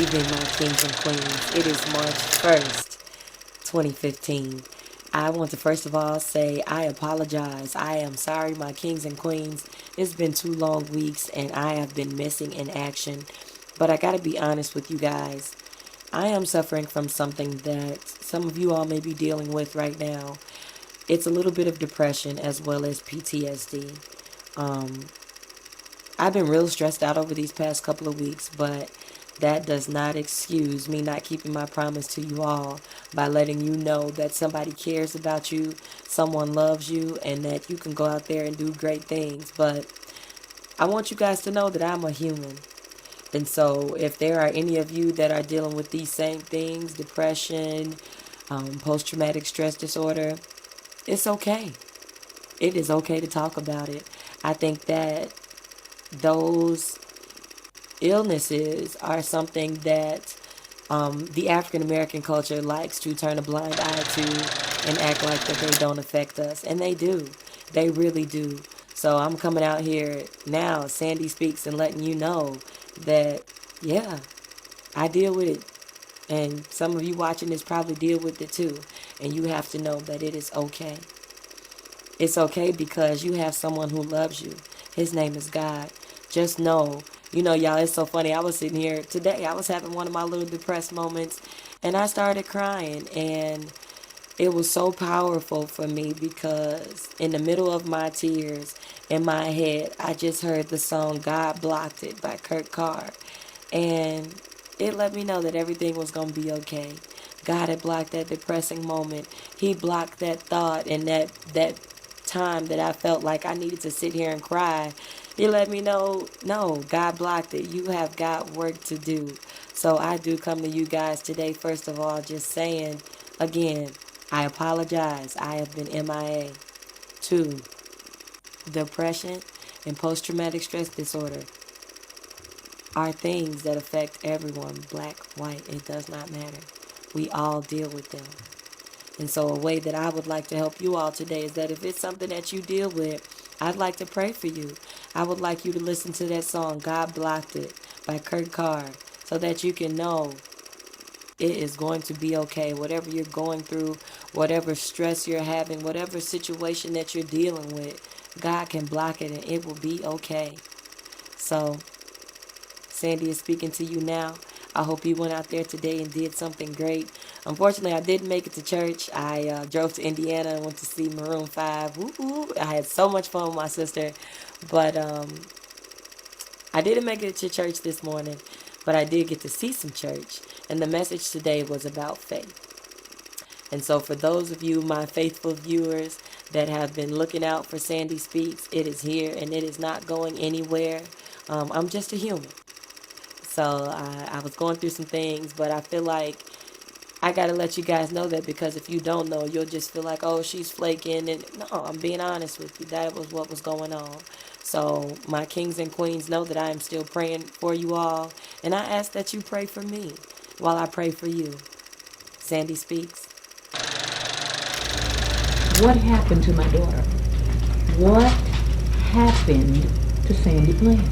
evening, my kings and queens. It is March 1st, 2015. I want to first of all say I apologize. I am sorry, my kings and queens. It's been 2 long weeks and I have been missing in action. But I gotta be honest with you guys. I am suffering from something that some of you all may be dealing with right now. It's a little bit of depression as well as PTSD. Um, I've been real stressed out over these past couple of weeks, but that does not excuse me not keeping my promise to you all by letting you know that somebody cares about you, someone loves you, and that you can go out there and do great things. But I want you guys to know that I'm a human. And so if there are any of you that are dealing with these same things, depression, post-traumatic stress disorder, it's okay. It is okay to talk about it. I think that those illnesses are something that the African American culture likes to turn a blind eye to and act like that they don't affect us. And they do. They really do. So I'm coming out here now, Sandy Speaks, and letting you know that, yeah, I deal with it. And some of you watching this probably deal with it too. And you have to know that it is okay. It's okay because you have someone who loves you. His name is God. Just know, y'all, it's so funny. I was sitting here today. I was having one of my little depressed moments, and I started crying. And it was so powerful for me because in the middle of my tears, in my head, I just heard the song God Blocked It by Kurt Carr. And it let me know that everything was going to be okay. God had blocked that depressing moment. He blocked that thought and that time that I felt like I needed to sit here and cry. He let me know, no, God blocked it. You have got work to do. So I do come to you guys today, first of all, just saying, again, I apologize. I have been MIA. 2, depression and post-traumatic stress disorder are things that affect everyone, black, white, it does not matter. We all deal with them. And so a way that I would like to help you all today is that if it's something that you deal with, I'd like to pray for you. I would like you to listen to that song, God Blocked It, by Kurt Carr, so that you can know it is going to be okay. Whatever you're going through, whatever stress you're having, whatever situation that you're dealing with, God can block it and it will be okay. So, Sandy is speaking to you now. I hope you went out there today and did something great. Unfortunately, I didn't make it to church. I drove to Indiana and went to see Maroon 5. Woo-hoo. I had so much fun with my sister. But I didn't make it to church this morning, but I did get to see some church. And the message today was about faith. And so for those of you, my faithful viewers that have been looking out for Sandy Speaks, it is here and it is not going anywhere. I'm just a human. So I was going through some things, but I feel like I got to let you guys know that, because if you don't know, you'll just feel like, oh, she's flaking. And no, I'm being honest with you. That was what was going on. So my kings and queens know that I am still praying for you all. And I ask that you pray for me while I pray for you. Sandy Speaks. What happened to my daughter? What happened to Sandy Bland?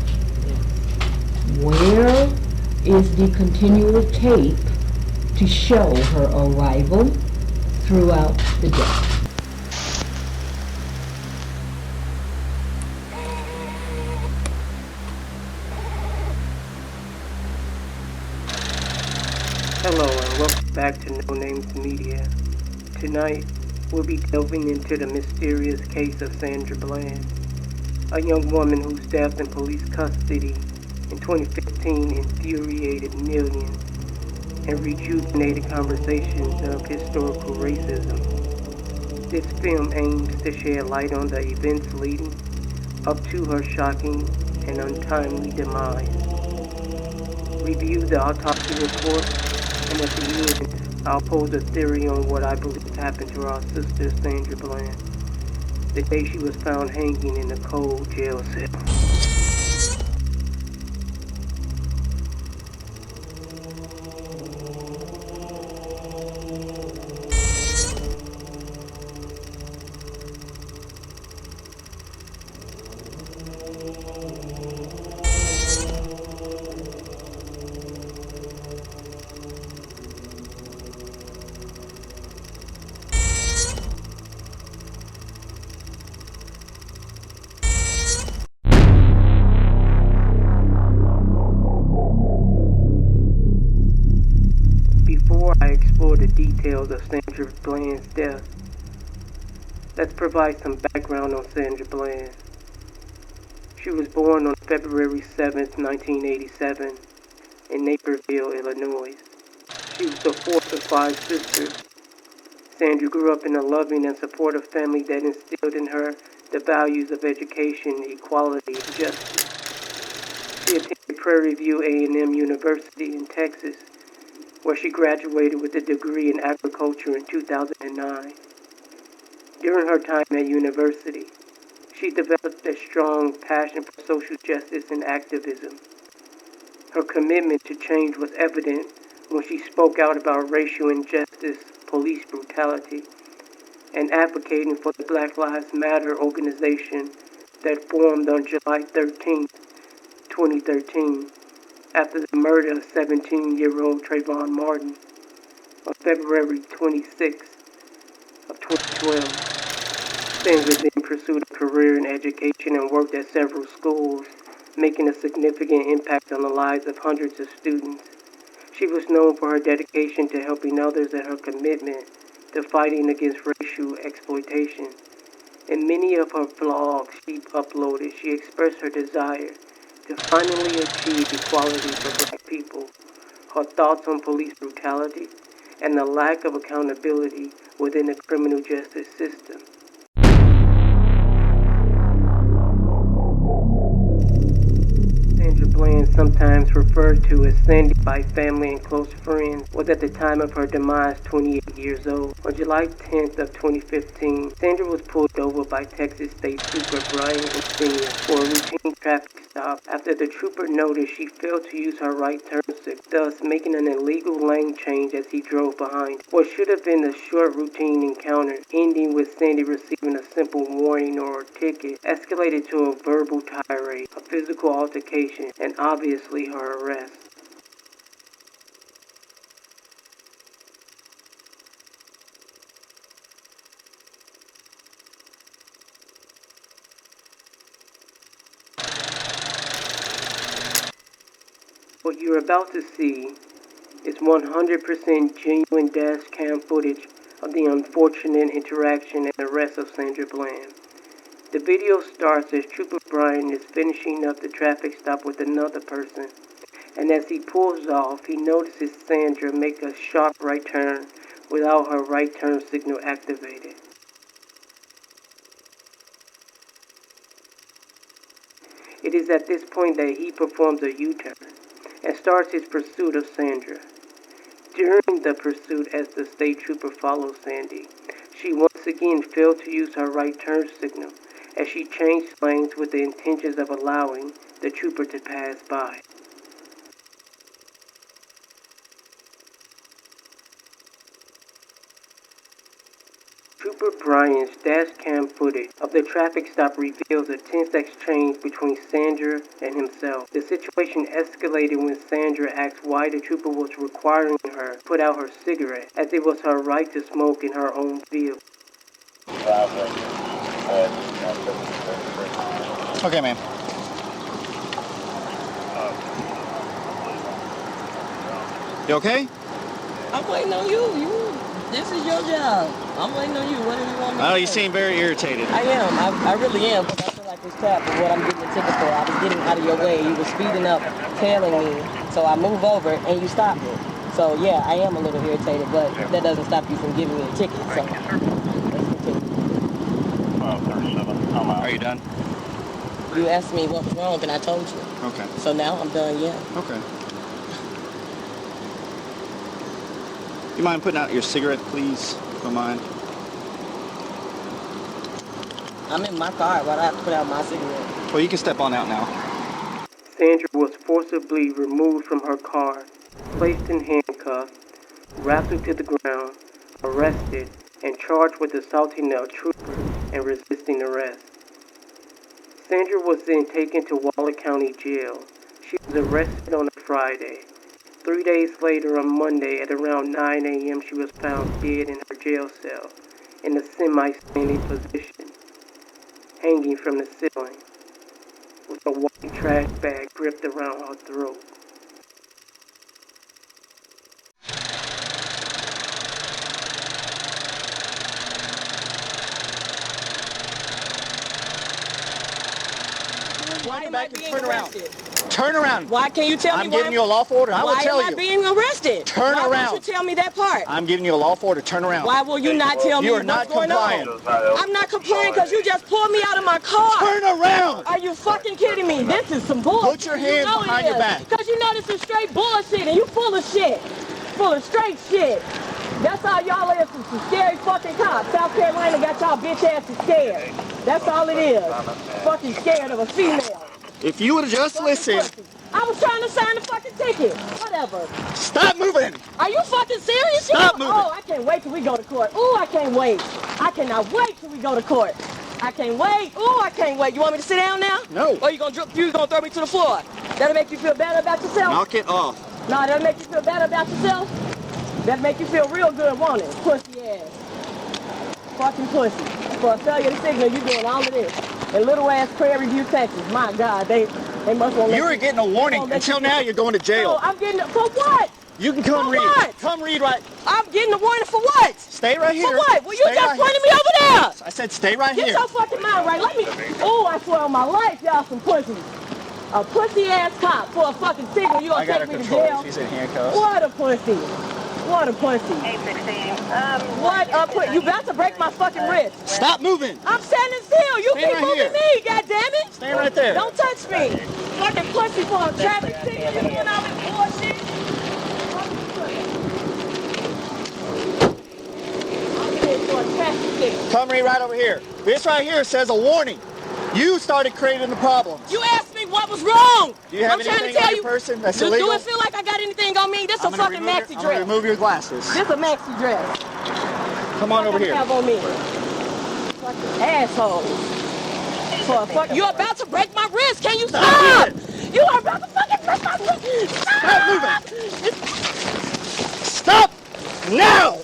Where is the continual tape to show her arrival throughout the day? Hello and welcome back to No Names Media. Tonight, we'll be delving into the mysterious case of Sandra Bland, a young woman whose death in police custody in 2015 infuriated millions and rejuvenated conversations of historical racism. This film aims to shed light on the events leading up to her shocking and untimely demise. Review the autopsy report, and at the end, I'll pose a theory on what I believe happened to our sister Sandra Bland the day she was found hanging in a cold jail cell. details of Sandra Bland's death. Let's provide some background on Sandra Bland. She was born on February 7, 1987, in Naperville, Illinois. She was the fourth of 5 sisters. Sandra grew up in a loving and supportive family that instilled in her the values of education, equality, and justice. She attended Prairie View A&M University in Texas, where she graduated with a degree in agriculture in 2009. During her time at university, she developed a strong passion for social justice and activism. Her commitment to change was evident when she spoke out about racial injustice, police brutality, and advocating for the Black Lives Matter organization that formed on July 13, 2013, after the murder of 17-year-old Trayvon Martin on February 26 of 2012. Sandra then pursued a career in education and worked at several schools, making a significant impact on the lives of hundreds of students. She was known for her dedication to helping others and her commitment to fighting against racial exploitation. In many of her vlogs she uploaded, she expressed her desire to finally achieve equality for Black people, her thoughts on police brutality, and the lack of accountability within the criminal justice system. Sandra Bland, sometimes referred to as Sandy by family and close friends, was at the time of her demise 28 years old. On July 10th of 2015, Sandra was pulled over by Texas State Trooper Brian Insignia for a routine traffic stop after the trooper noticed she failed to use her right turn signal, thus making an illegal lane change as he drove behind. What should have been a short routine encounter, ending with Sandy receiving a simple warning or a ticket, escalated to a verbal tirade, a physical altercation, and obviously her arrest. What you're about to see is 100% genuine dash cam footage of the unfortunate interaction and arrest of Sandra Bland. The video starts as Trooper Brian is finishing up the traffic stop with another person, and as he pulls off, he notices Sandra make a sharp right turn without her right turn signal activated. It is at this point that he performs a U-turn and starts his pursuit of Sandra. During the pursuit, as the state trooper follows Sandy, she once again failed to use her right turn signal as she changed lanes with the intentions of allowing the trooper to pass by. Trooper Brian's dash cam footage of the traffic stop reveals a tense exchange between Sandra and himself. The situation escalated when Sandra asked why the trooper was requiring her to put out her cigarette, as it was her right to smoke in her own vehicle. Okay, man. You okay? I'm waiting on you. This is your job. I'm waiting on you. What do you want me to Oh, do? you seem very irritated. I am. I really am, because I feel like it's crap for what I'm getting a ticket for. I was getting out of your way. You were speeding up, tailing me. So I move over, and you stopped me. So, yeah, I am a little irritated, but that doesn't stop you from giving me a ticket. So, let's continue. Are you done? You asked me what was wrong, and I told you. Okay. So now I'm done, yeah. Okay. You mind putting out your cigarette, please? Don't mind. I'm in my car. Why do I have to put out my cigarette? Well, you can step on out now. Sandra was forcibly removed from her car, placed in handcuffs, wrestled to the ground, arrested, and charged with assaulting a trooper and resisting arrest. Sandra was then taken to Waller County Jail. She was arrested on a Friday. 3 days later, on Monday, at around 9 a.m., she was found dead in her jail cell, in a semi-standing position, hanging from the ceiling, with a white trash bag gripped around her throat. Wind am back I and being turn around. arrested? Turn around. Why can't you tell me I'm why giving you a lawful order. I will tell why am I you. being arrested? Turn why around. Won't you tell me that part? I'm giving you a lawful order. Turn around. Why will you not tell me You are what's not going compliant. on? I'm not complying because you just pulled me out of my car. Turn around. Are you fucking kidding me? This is some bullshit. Put your hands behind your back. Because you know this is straight bullshit and you full of shit. Full of straight shit. That's all y'all is, some scary fucking cops. South Carolina got y'all bitch asses scared. That's all it is. Fucking scared of a female. If you would have just listened. I was trying to sign the fucking ticket. Whatever. Stop moving. Are you fucking serious? Stop moving. Oh, I can't wait till we go to court. Ooh, I can't wait. I cannot wait till we go to court. I can't wait. Ooh, I can't wait. You want me to sit down now? No. Or you gonna throw me to the floor? That'll make you feel better about yourself? Knock it off. No, that'll make you feel better about yourself? That'll make you feel real good, won't it? Pussy ass. Fucking pussy. For a failure to signal, you doing all of this. In little ass Prairie View, Texas. My God, they must want to. You were getting a warning. Until now, you're going to jail. No, I'm getting for what? You can come for read. What? Come read right. I'm getting a warning for what? Stay right here. For what? Well, you Stay just right pointed me over there. I said stay right Get here. your fucking mind right. Let me. Oh, I swear on my life, y'all some pussies. A pussy ass cop for a fucking signal. You gonna take me to jail? She's in handcuffs. What a pussy. What a pussy. 816. What a pussy. You about to break my fucking wrist. Stop moving. I'm standing still. You Stand keep right moving here. me. God damn it. Stay right there. Don't touch me. Fucking pussy for a traffic signal. You doing all this bullshit? I'm here for a traffic signal. Come read right over here. This right here says a warning. You started creating the problems. You asked me what was wrong. Do you have I'm trying anything to tell on you. your person that's do illegal? it feel like I got anything on me? This a I'm gonna fucking remove maxi I'm dress. gonna remove your glasses. This a maxi dress. Come on over here. Have on me. Fucking asshole. For a fuck, you're about to break my wrist. Can you stop? You are about to fucking break my wrist. Stop moving. Stop now.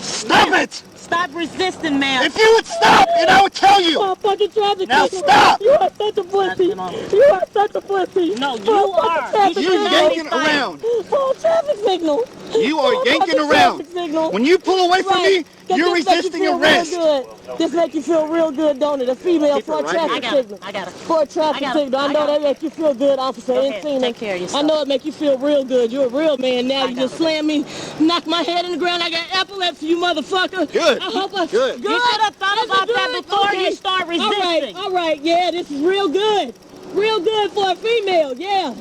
Stop it. Stop resisting, man. If you would stop, and I would tell you. For a fucking traffic Now signal. stop. You are such a pussy. You are such a pussy. No, For you a fucking are. traffic You're signal. yanking around. For a traffic signal. You are For a yanking fucking around. traffic signal. When you pull away from me, Does you're this make you resisting feel arrest. Real good? This make you feel real good, don't it? A female Keep for a her right traffic here. signal. I got it. For a traffic I got it. signal. I I know got that it. makes you feel good, officer. Go Ain't ahead. seen Take it. care of yourself. I know it make you feel real good. You're a real man now. I You got just it. slammed me, knocked my head in the ground. I got epilepsy, you motherfucker. Good. I hope I, Good. You should have thought This is about that good. before Okay. you start resisting. All right. Yeah, this is real good. Real good for a female. Yeah.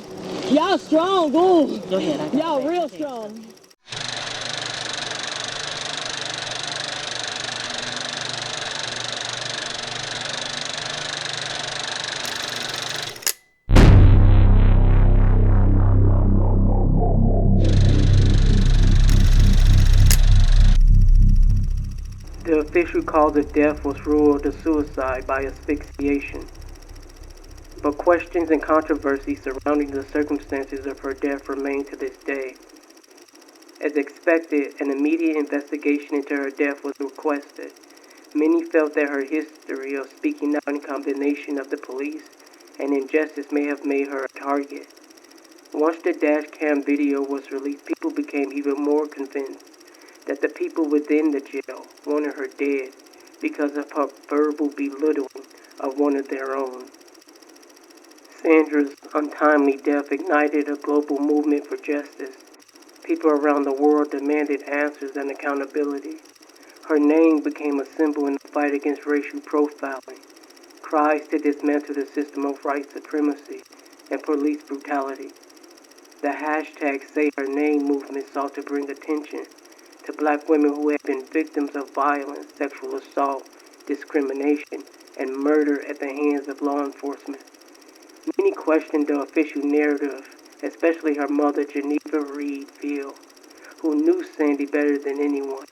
Y'all strong. Ooh. Go ahead. I got Y'all it. real strong. The official cause of death was ruled a suicide by asphyxiation, but questions and controversy surrounding the circumstances of her death remain to this day. As expected, an immediate investigation into her death was requested. Many felt that her history of speaking out in condemnation of the police and injustice may have made her a target. Once the dash cam video was released, people became even more convinced that the people within the jail wanted her dead because of her verbal belittling of one of their own. Sandra's untimely death ignited a global movement for justice. People around the world demanded answers and accountability. Her name became a symbol in the fight against racial profiling, cries to dismantle the system of white supremacy and police brutality. The hashtag Say Her Name movement sought to bring attention to black women who have been victims of violence, sexual assault, discrimination, and murder at the hands of law enforcement. Many questioned the official narrative, especially her mother, Geneva Reed Field, who knew Sandy better than anyone.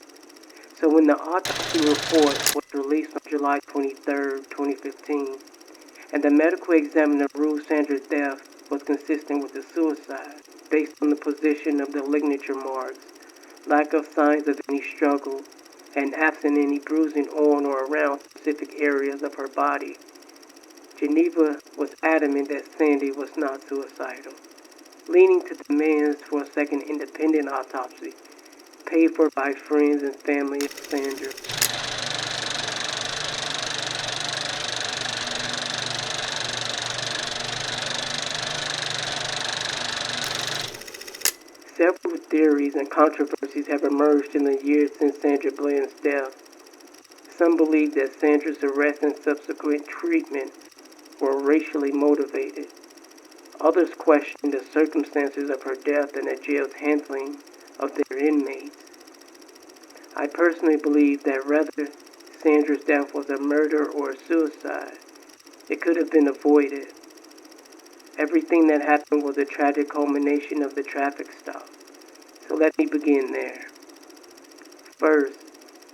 So when the autopsy report was released on July 23, 2015, and the medical examiner ruled Sandra's death was consistent with a suicide, based on the position of the lignature marks, lack of signs of any struggle, and absent any bruising on or around specific areas of her body, Geneva was adamant that Sandy was not suicidal, leading to demands for a second independent autopsy, paid for by friends and family of Sandra. Several theories and controversies have emerged in the years since Sandra Bland's death. Some believe that Sandra's arrest and subsequent treatment were racially motivated. Others question the circumstances of her death and the jail's handling of their inmates. I personally believe that whether Sandra's death was a murder or a suicide, it could have been avoided. Everything that happened was a tragic culmination of the traffic stop. So let me begin there. First,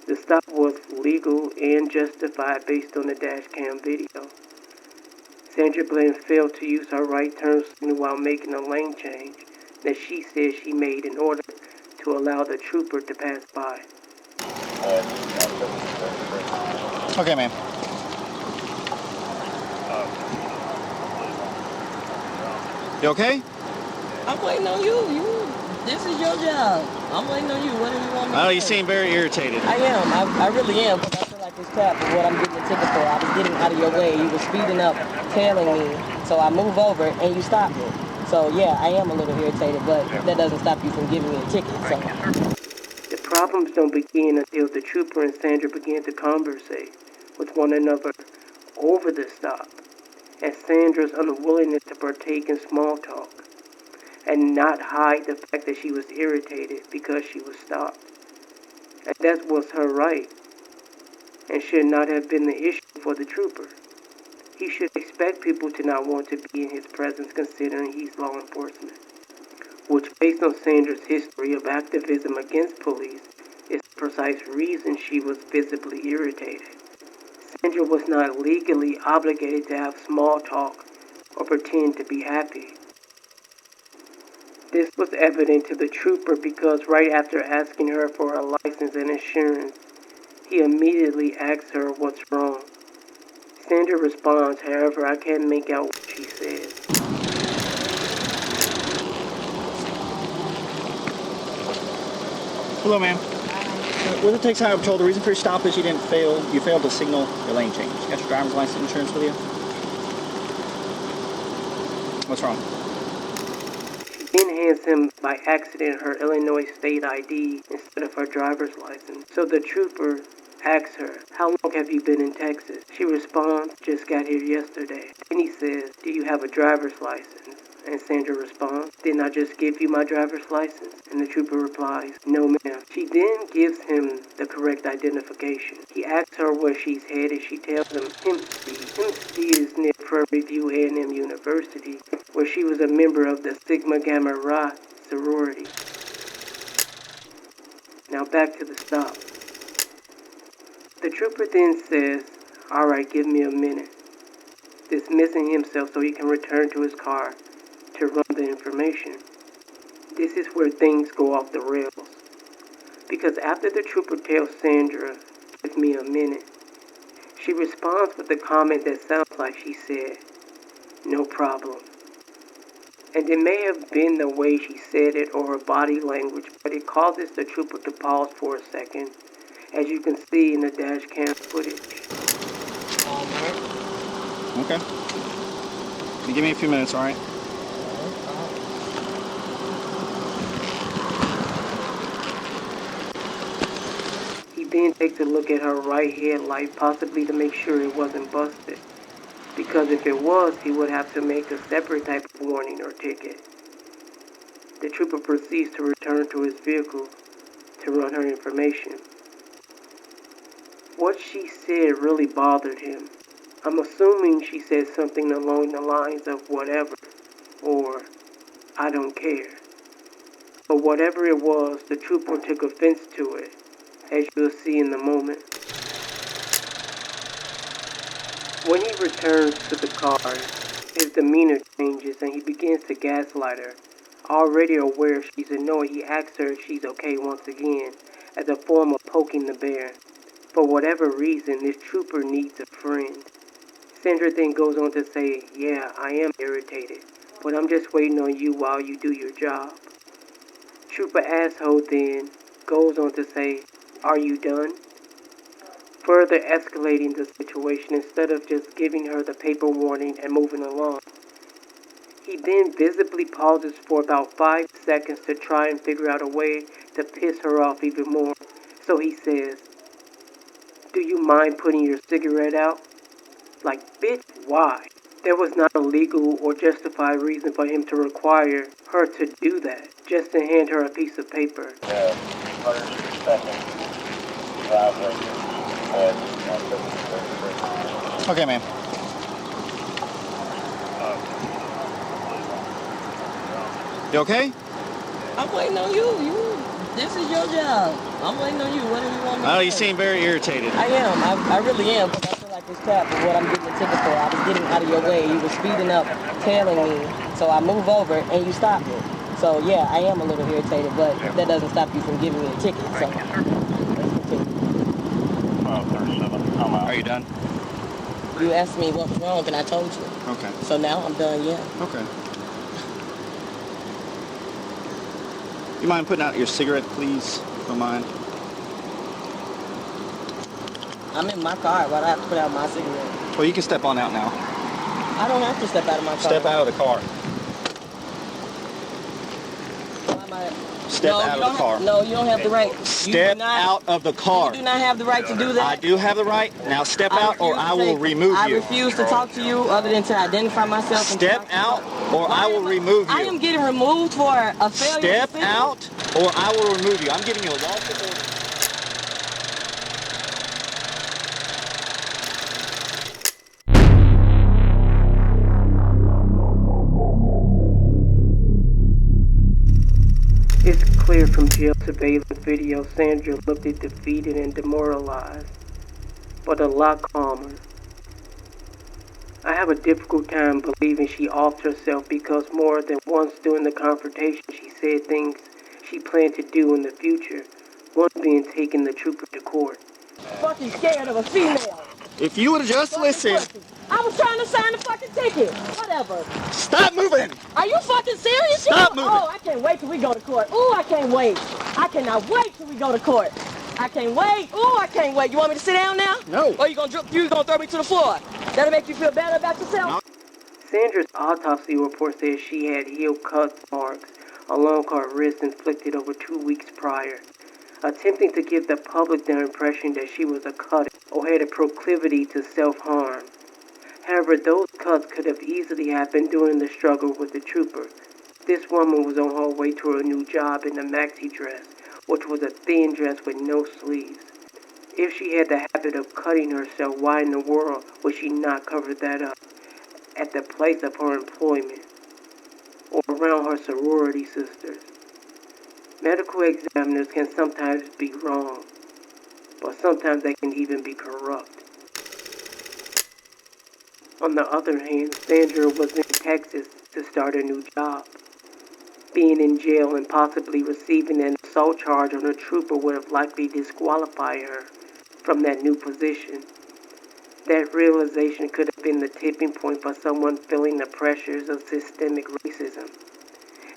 the stop was legal and justified based on the dash cam video. Sandra Bland failed to use her right turn signal while making a lane change that she said she made in order to allow the trooper to pass by. Okay, ma'am. You okay? I'm waiting on you. This is your job. I'm waiting on you. What do you want me to Oh, do? you seem very irritated. I am. I really am, because I feel like it's crap for what I'm getting a ticket for. I was getting out of your way. You were speeding up, tailing me. So I move over and you stop me. So yeah, I am a little irritated, but that doesn't stop you from giving me a ticket. So The problems don't begin until the trooper and Sandra began to conversate with one another over the stop, and Sandra's unwillingness to partake in small talk and not hide the fact that she was irritated because she was stopped. And that was her right, and should not have been the issue for the trooper. He should expect people to not want to be in his presence considering he's law enforcement, which based on Sandra's history of activism against police is the precise reason she was visibly irritated. Sandra was not legally obligated to have small talk or pretend to be happy. This was evident to the trooper because right after asking her for a license and insurance, he immediately asks her what's wrong. Sandra responds, however, I can't make out what she says. Hello, ma'am. With the Texas Highway Patrol, the reason for your stop is you failed to signal your lane change. You got your driver's license insurance with you? What's wrong? She then hands him by accident her Illinois state ID instead of her driver's license. So the trooper asks her, how long have you been in Texas? She responds, just got here yesterday. Then he says, do you have a driver's license? And Sandra responds, didn't I just give you my driver's license? And the trooper replies, no ma'am. She then gives him the correct identification. He asks her where she's headed. She tells him Hempstead. Hempstead is near Prairie View A&M University, where she was a member of the Sigma Gamma Rho sorority. Now back to the stop. The trooper then says, all right, give me a minute, dismissing himself so he can return to his car to run the information. This is where things go off the rails. Because after the trooper tells Sandra, give me a minute, she responds with a comment that sounds like she said, no problem. And it may have been the way she said it or her body language, but it causes the trooper to pause for a second, as you can see in the dash cam footage. Okay. You give me a few minutes, all right? He then takes a look at her right headlight, possibly to make sure it wasn't busted. Because if it was, he would have to make a separate type of warning or ticket. The trooper proceeds to return to his vehicle to run her information. What she said really bothered him. I'm assuming she said something along the lines of whatever, or I don't care. But whatever it was, the trooper took offense to it, as you'll see in the moment. When he returns to the car, his demeanor changes and he begins to gaslight her. Already aware she's annoyed, he asks her if she's okay once again, as a form of poking the bear. For whatever reason, this trooper needs a friend. Sandra then goes on to say, yeah, I am irritated, but I'm just waiting on you while you do your job. Trooper asshole then goes on to say, are you done? Further escalating the situation instead of just giving her the paper warning and moving along. He then visibly pauses for about 5 seconds to try and figure out a way to piss her off even more. So he says, "Do you mind putting your cigarette out?" Like, bitch, why? There was not a legal or justified reason for him to require her to do that, just to hand her a piece of paper. Yeah, 106 seconds. Driveway. Okay, ma'am. You okay? I'm waiting on you. This is your job. I'm waiting on you. What do you want me to Oh, say? you seem very irritated. I am. I really am. Because I feel like it's crap for what I'm getting a ticket for. I was getting out of your way. You were speeding up, tailing me. So I move over and you stopped me. So yeah, I am a little irritated, but that doesn't stop you from giving me a ticket. So let's continue. 37. I'm out. Are you done? You asked me what was wrong and I told you. Okay. So now I'm done, yeah. Okay. You mind putting out your cigarette, please? If you don't mind. I'm in my car. Why do I have to put out my cigarette? Well, you can step on out now. I don't have to step out of my car. Step out of the car. Why am I... Step No, out you of don't the car. have- No, you don't have the right. You do Step not- out of the car. You do not have the right to do that. I do have the right. Now step out or I will remove I you. refuse to talk to you other than to identify myself. And Step out or I will remove you. I am getting removed for a failure. Step to signal. out or I will remove you. I'm giving you a lawful order. It's clear from jail surveillance video Sandra looked defeated and demoralized, but a lot calmer. I have a difficult time believing she offed herself because more than once during the confrontation she said things she planned to do in the future, one being taking the trooper to court. Fucking scared of a female. If you would have just listened. I was trying to sign the fucking ticket. Whatever. Stop moving! Are you fucking serious? Stop moving. Oh, I can't wait till we go to court. Ooh, I can't wait. I cannot wait till we go to court. I can't wait. Ooh, I can't wait. You want me to sit down now? No. Or you gonna throw me to the floor? That'll make you feel better about yourself? No. Sandra's autopsy report says she had heel cut marks along her wrist inflicted over 2 weeks prior, attempting to give the public the impression that she was a cutter or had a proclivity to self-harm. However, those cuts could have easily happened during the struggle with the trooper. This woman was on her way to her new job in a maxi dress, which was a thin dress with no sleeves. If she had the habit of cutting herself, why in the world would she not cover that up at the place of her employment or around her sorority sisters? Medical examiners can sometimes be wrong, but sometimes they can even be corrupt. On the other hand, Sandra was in Texas to start a new job. Being in jail and possibly receiving an assault charge on a trooper would have likely disqualified her from that new position. That realization could have been the tipping point for someone feeling the pressures of systemic racism.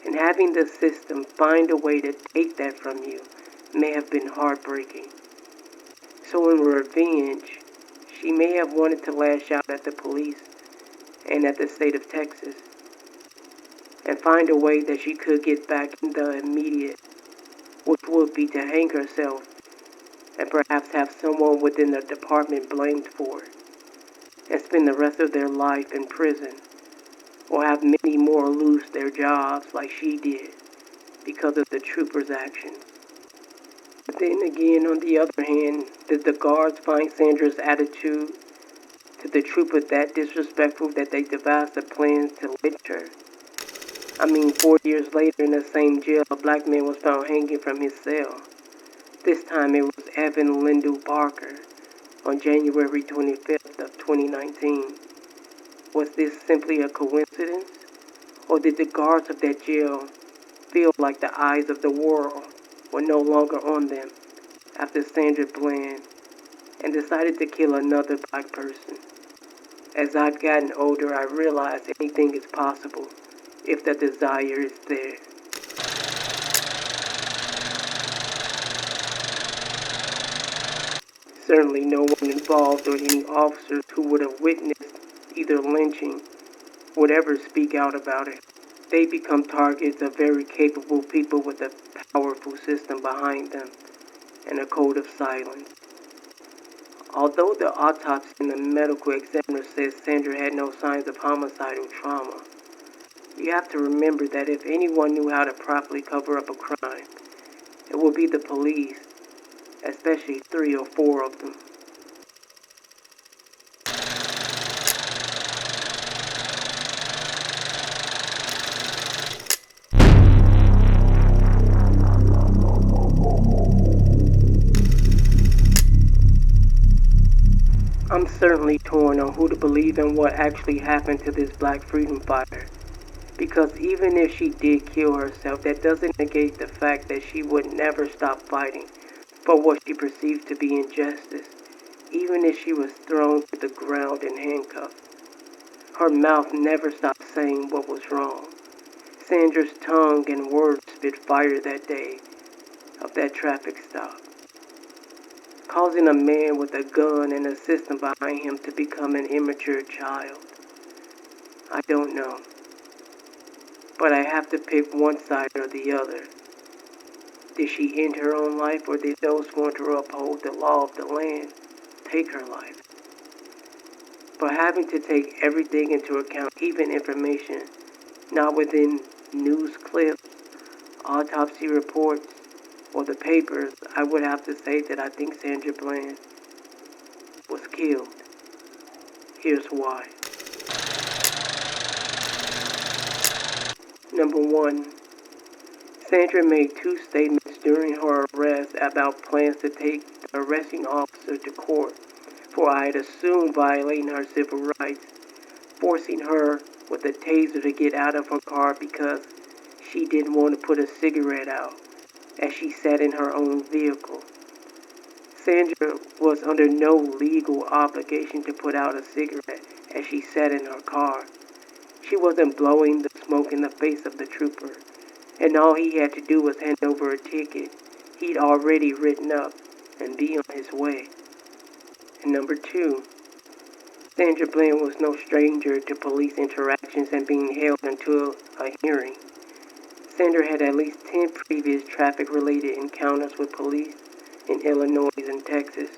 And having the system find a way to take that from you may have been heartbreaking. So in revenge, she may have wanted to lash out at the police and at the state of Texas and find a way that she could get back in the immediate, which would be to hang herself and perhaps have someone within the department blamed for it and spend the rest of their life in prison, or have many more lose their jobs like she did because of the trooper's actions. But then again, on the other hand, did the guards find Sandra's attitude to the trooper that disrespectful that they devised a plan to lynch her? I mean, 4 years later in the same jail, a black man was found hanging from his cell. This time it was Evan Lyndall Barker on January 25th of 2019. Was this simply a coincidence? Or did the guards of that jail feel like the eyes of the world were no longer on them after Sandra Bland and decided to kill another black person? As I've gotten older, I realize anything is possible if the desire is there. Certainly no one involved or any officers who would have witnessed either lynching would ever speak out about it. They become targets of very capable people with a powerful system behind them and a code of silence. Although the autopsy and the medical examiner says Sandra had no signs of homicidal trauma, you have to remember that if anyone knew how to properly cover up a crime, it would be the police, especially 3 or 4 of them. I'm certainly torn on who to believe and what actually happened to this Black Freedom Fighter. Because even if she did kill herself, that doesn't negate the fact that she would never stop fighting for what she perceives to be injustice, even if she was thrown to the ground and handcuffed. Her mouth never stopped saying what was wrong. Sandra's tongue and words spit fire that day of that traffic stop, causing a man with a gun and a system behind him to become an immature child. I don't know. But I have to pick one side or the other. Did she end her own life, or did those who want to uphold the law of the land take her life? But having to take everything into account, even information not within news clips, autopsy reports, or the papers, I would have to say that I think Sandra Bland was killed. Here's why. Number 1. Sandra made 2 statements during her arrest about plans to take the arresting officer to court for, I'd assume, violating her civil rights, forcing her with a taser to get out of her car because she didn't want to put a cigarette out as she sat in her own vehicle. Sandra was under no legal obligation to put out a cigarette as she sat in her car. She wasn't blowing the smoke in the face of the trooper, and all he had to do was hand over a ticket he'd already written up and be on his way. And number 2, Sandra Bland was no stranger to police interactions and being held until a hearing. Sandra had at least 10 previous traffic-related encounters with police in Illinois and Texas,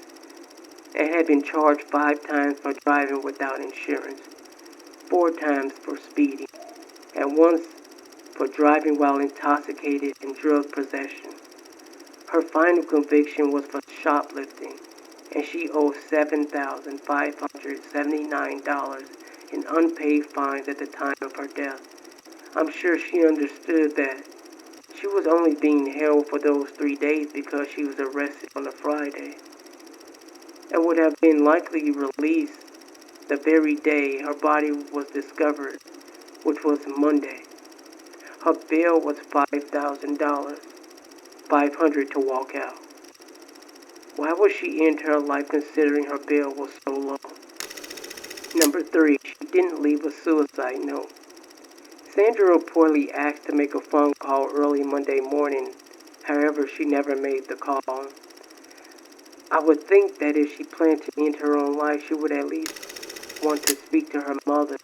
and had been charged 5 times for driving without insurance, 4 times for speeding, and once for driving while intoxicated and drug possession. Her final conviction was for shoplifting, and she owed $7,579 in unpaid fines at the time of her death. I'm sure she understood that she was only being held for those 3 days because she was arrested on a Friday, and would have been likely released the very day her body was discovered, which was Monday. Her bail was $5,000, $500 to walk out. Why would she end her life considering her bail was so low? Number 3, she didn't leave a suicide note. Sandra reportedly asked to make a phone call early Monday morning. However, she never made the call. I would think that if she planned to end her own life, she would at least want to speak to her mother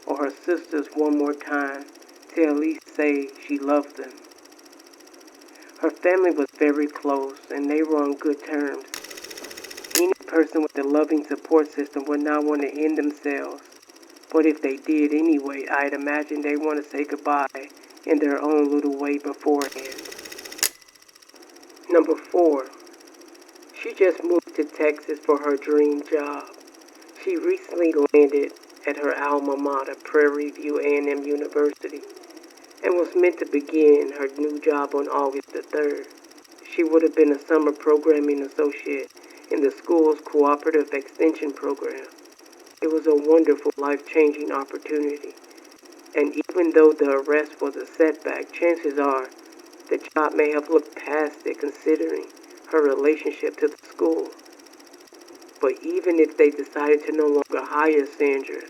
or her sisters one more time to at least say she loved them. Her family was very close and they were on good terms. Any person with a loving support system would not want to end themselves. But if they did anyway, I'd imagine they want to say goodbye in their own little way beforehand. Number 4. She just moved to Texas for her dream job. She recently landed at her alma mater, Prairie View A&M University, and was meant to begin her new job on August the 3rd. She would have been a summer programming associate in the school's cooperative extension program. It was a wonderful, life-changing opportunity. And even though the arrest was a setback, chances are the job may have looked past it considering her relationship to the school. But even if they decided to no longer hire Sandra,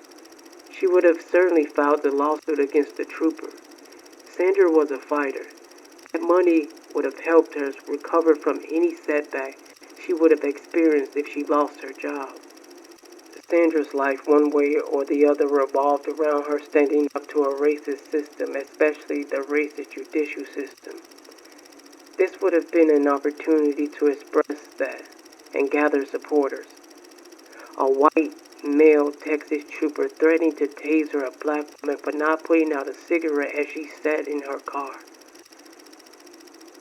she would have certainly filed the lawsuit against the trooper. Sandra was a fighter. That money would have helped her recover from any setback she would have experienced if she lost her job. Sandra's life, one way or the other, revolved around her standing up to a racist system, especially the racist judicial system. This would have been an opportunity to express that and gather supporters. A white male Texas trooper threatening to taser a black woman for not putting out a cigarette as she sat in her car.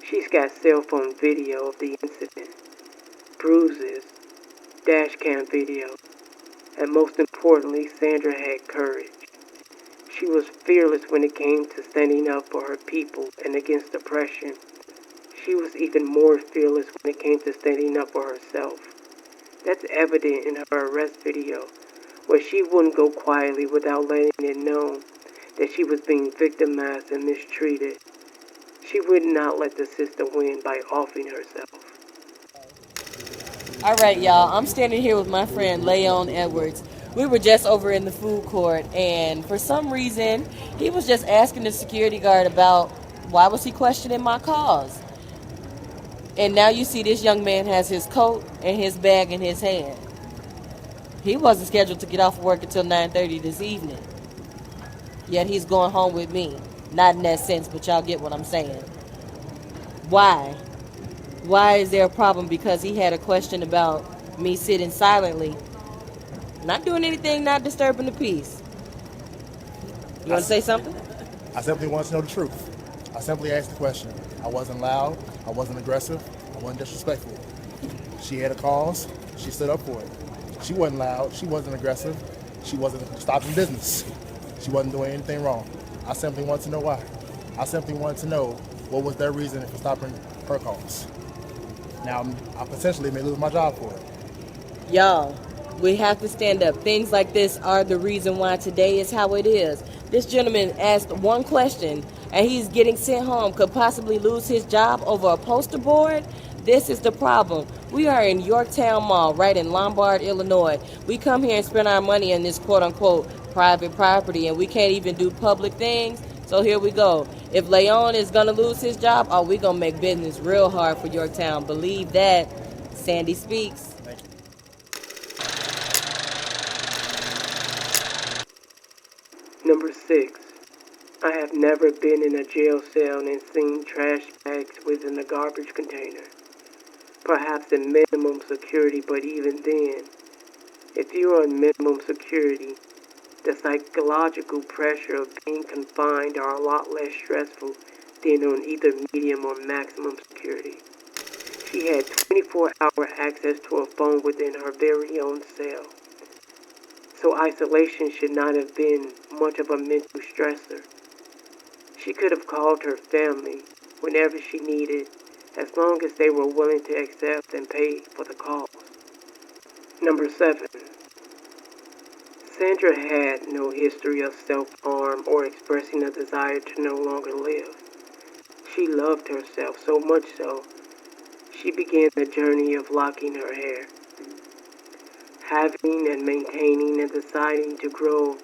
She's got cell phone video of the incident, bruises, dash cam video, and most importantly, Sandra had courage. She was fearless when it came to standing up for her people and against oppression. She was even more fearless when it came to standing up for herself. That's evident in her arrest video, where she wouldn't go quietly without letting it known that she was being victimized and mistreated. She would not let the system win by offing herself. All right, y'all. I'm standing here with my friend Leon Edwards. We were just over in the food court, and for some reason, he was just asking the security guard about why was he questioning my cause. And now you see this young man has his coat and his bag in his hand. He wasn't scheduled to get off work until 9:30 this evening. Yet he's going home with me. Not in that sense, but y'all get what I'm saying. Why? Why is there a problem? Because he had a question about me sitting silently, not doing anything, not disturbing the peace. You want to say something? I simply want to know the truth. I simply asked the question. I wasn't loud. I wasn't aggressive. I wasn't disrespectful. She had a cause. She stood up for it. She wasn't loud. She wasn't aggressive. She wasn't stopping business. She wasn't doing anything wrong. I simply want to know why. I simply want to know what was their reason for stopping her cause. Now, I potentially may lose my job for it. Y'all, we have to stand up. Things like this are the reason why today is how it is. This gentleman asked one question, and he's getting sent home, could possibly lose his job over a poster board. This is the problem. We are in Yorktown Mall, right in Lombard, Illinois. We come here and spend our money on this quote-unquote private property, and we can't even do public things. So here we go. If Leon is going to lose his job, we going to make business real hard for Yorktown. Believe that. Sandy speaks. Thank you. Number 6. I have never been in a jail cell and seen trash bags within a garbage container. Perhaps in minimum security, but even then, if you're on minimum security, the psychological pressure of being confined are a lot less stressful than on either medium or maximum security. She had 24-hour access to a phone within her very own cell. So isolation should not have been much of a mental stressor. She could have called her family whenever she needed, as long as they were willing to accept and pay for the calls. Number 7. Sandra had no history of self-harm or expressing a desire to no longer live. She loved herself so much so, she began the journey of locking her hair. Having and maintaining and deciding to grow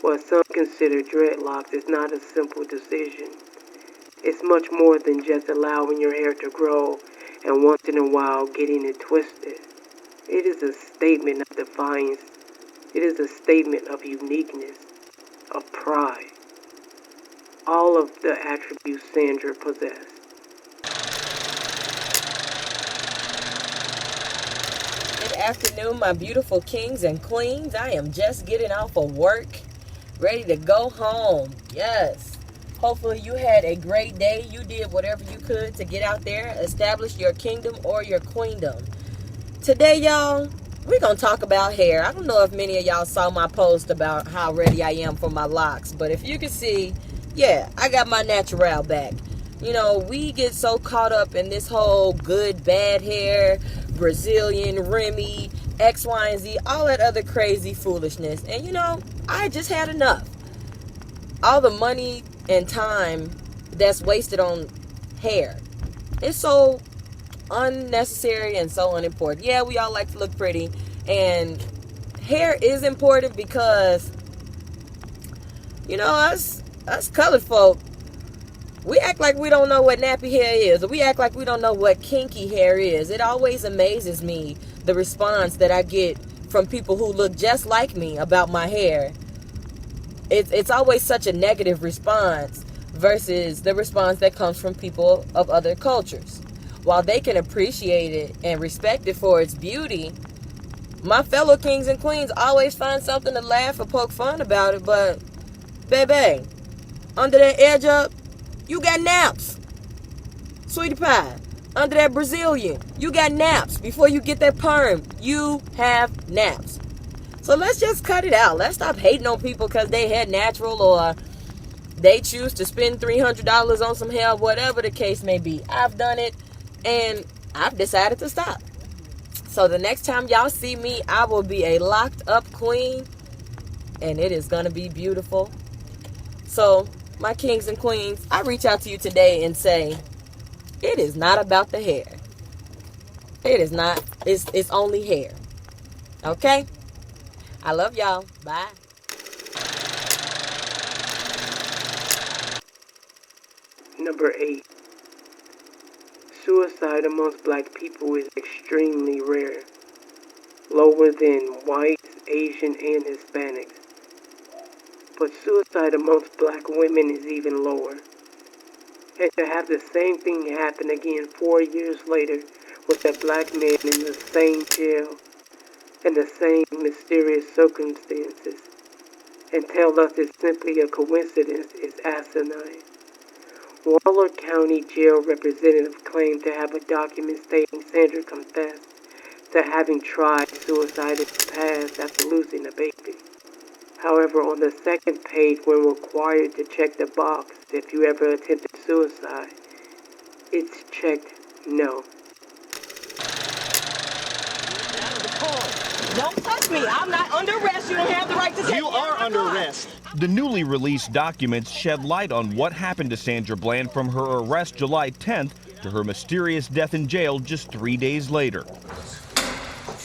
what some consider dreadlocks is not a simple decision. It's much more than just allowing your hair to grow and once in a while getting it twisted. It is a statement of defiance. It is a statement of uniqueness, of pride. All of the attributes Sandra possessed. Good afternoon, my beautiful kings and queens. I am just getting off of work, ready to go home. Yes. Hopefully you had a great day. You did whatever you could to get out there, establish your kingdom or your queendom. Today, y'all, we're going to talk about hair. I don't know if many of y'all saw my post about how ready I am for my locks, but if you can see, yeah, I got my natural back. You know, we get so caught up in this whole good, bad hair, Brazilian, Remy, X, Y, and Z, all that other crazy foolishness. And, you know, I just had enough. All the money and time that's wasted on hair. It's so unnecessary and so unimportant. Yeah, we all like to look pretty, and hair is important because, you know, us colored folk, we act like we don't know what nappy hair is, or we act like we don't know what kinky hair is. It always amazes me, the response that I get from people who look just like me about my hair, it's always such a negative response versus the response that comes from people of other cultures. While they can appreciate it and respect it for its beauty, my fellow kings and queens always find something to laugh or poke fun about it. But, baby, under that edge up, you got naps. Sweetie pie, under that Brazilian, you got naps. Before you get that perm, you have naps. So let's just cut it out. Let's stop hating on people because they hair natural or they choose to spend $300 on some hair, whatever the case may be. I've done it, and I've decided to stop. So the next time y'all see me, I will be a locked up queen, and it is going to be beautiful. So, my kings and queens, I reach out to you today and say, it is not about the hair. It is not. It's only hair. Okay? I love y'all. Bye. Number 8. Suicide amongst black people is extremely rare. Lower than whites, Asian, and Hispanics. But suicide amongst black women is even lower. And to have the same thing happen again 4 years later with a black man in the same jail and the same mysterious circumstances and tell us it's simply a coincidence is asinine. Waller County Jail representative claimed to have a document stating Sandra confessed to having tried suicide in the past after losing a baby. However, on the second page, when required to check the box if you ever attempted suicide, it's checked no. Don't touch me. I'm not under arrest. You don't have the right to take me. You are under arrest. The newly released documents shed light on what happened to Sandra Bland from her arrest July 10th to her mysterious death in jail just 3 days later.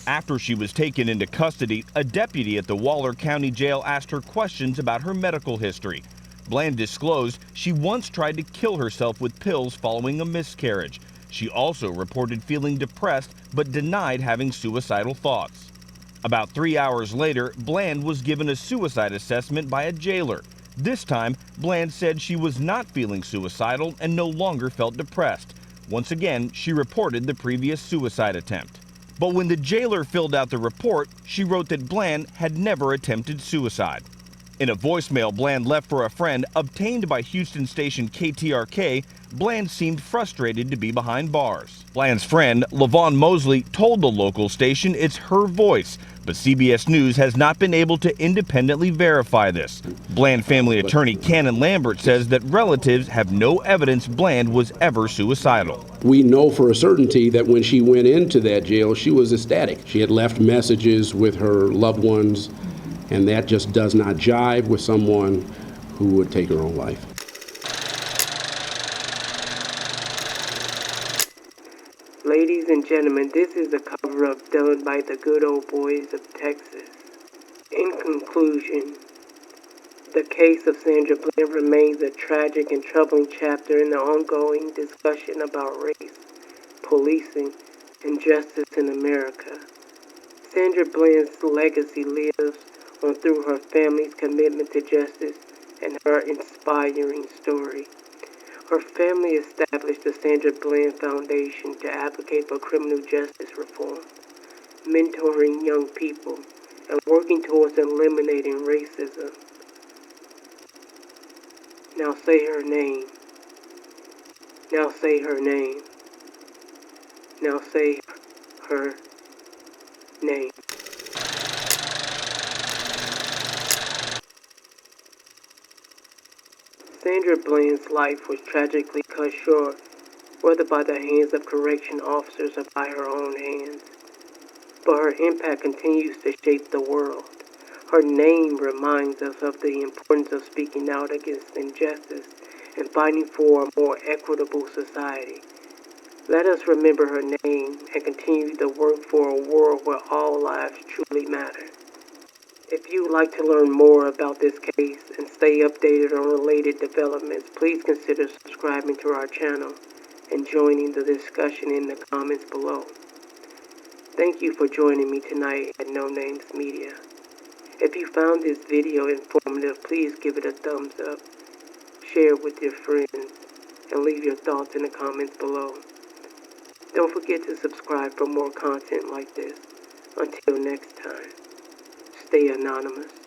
After she was taken into custody, a deputy at the Waller County Jail asked her questions about her medical history. Bland disclosed she once tried to kill herself with pills following a miscarriage. She also reported feeling depressed but denied having suicidal thoughts. About 3 hours later, Bland was given a suicide assessment by a jailer. This time, Bland said she was not feeling suicidal and no longer felt depressed. Once again, she reported the previous suicide attempt. But when the jailer filled out the report, she wrote that Bland had never attempted suicide. In a voicemail Bland left for a friend obtained by Houston station KTRK, Bland seemed frustrated to be behind bars. Bland's friend, Lavon Mosley, told the local station it's her voice, but CBS News has not been able to independently verify this. Bland family attorney Cannon Lambert says that relatives have no evidence Bland was ever suicidal. We know for a certainty that when she went into that jail, she was ecstatic. She had left messages with her loved ones, and that just does not jive with someone who would take her own life. Ladies and gentlemen, this is a cover-up done by the good old boys of Texas. In conclusion, the case of Sandra Bland remains a tragic and troubling chapter in the ongoing discussion about race, policing, and justice in America. Sandra Bland's legacy lives on through her family's commitment to justice and her inspiring story. Her family established the Sandra Bland Foundation to advocate for criminal justice reform, mentoring young people, and working towards eliminating racism. Now say her name. Now say her name. Now say her name. Sandra Bland's life was tragically cut short, whether by the hands of correction officers or by her own hands. But her impact continues to shape the world. Her name reminds us of the importance of speaking out against injustice and fighting for a more equitable society. Let us remember her name and continue to work for a world where all lives truly matter. If you would like to learn more about this case and stay updated on related developments, please consider subscribing to our channel and joining the discussion in the comments below. Thank you for joining me tonight at No Names Media. If you found this video informative, please give it a thumbs up, share it with your friends, and leave your thoughts in the comments below. Don't forget to subscribe for more content like this. Until next time, stay anonymous.